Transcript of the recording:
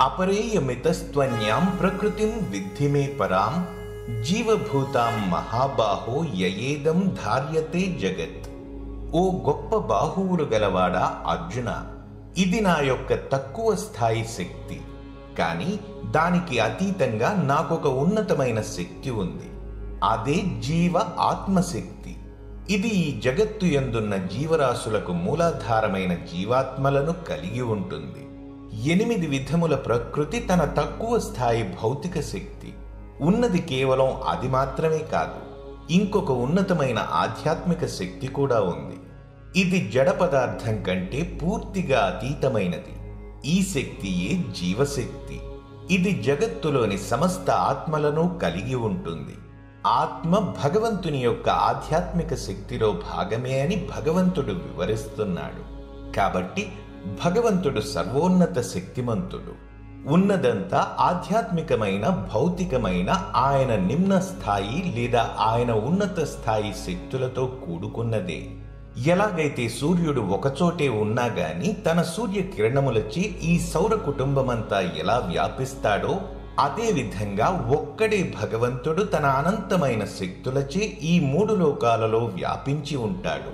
अपरेयमितस्त्वन्यां प्रकृतिं विद्धि मे परां జీవభూతాం మహాబాహో యయేదం ధార్యతే జగత్. ఓ గొప్ప బాహువులు గలవాడా అర్జున, ఇది నా యొక్క తక్కువ స్థాయి శక్తి. కానీ దానికి అతీతంగా నాకొక ఉన్నతమైన శక్తి ఉంది. అదే జీవ ఆత్మశక్తి. ఇది ఈ జగత్తు యందున్న జీవరాశులకు మూలాధారమైన జీవాత్మలను కలిగి ఉంటుంది. 8 విధముల ప్రకృతి తన తక్కువ స్థాయి భౌతిక శక్తి. ఉన్నది కేవలం అది మాత్రమే కాదు, ఇంకొక ఉన్నతమైన ఆధ్యాత్మిక శక్తి కూడా ఉంది. ఇది జడ పదార్థం కంటే పూర్తిగా అతీతమైనది. ఈ శక్తియే జీవశక్తి. ఇది జగత్తులోని సమస్త ఆత్మలను కలిగి ఉంటుంది. ఆత్మ భగవంతుని యొక్క ఆధ్యాత్మిక శక్తిలో భాగమే అని భగవంతుడు వివరిస్తున్నాడు. కాబట్టి భగవంతుడు సర్వోన్నత శక్తిమంతుడు. ఉన్నదంతా ఆధ్యాత్మికమైన భౌతికమైన ఆయన నిమ్న స్థాయి లేదా ఆయన ఉన్నత స్థాయి శక్తులతో కూడుకున్నదే. ఎలాగైతే సూర్యుడు ఒకచోటే ఉన్నా గాని తన సూర్య కిరణములచే ఈ సౌర కుటుంబమంతా ఎలా వ్యాపిస్తాడో, అదే విధంగా ఒక్కడే భగవంతుడు తన అనంతమైన శక్తులచే ఈ 3 లోకాలలో వ్యాపించి ఉంటాడు.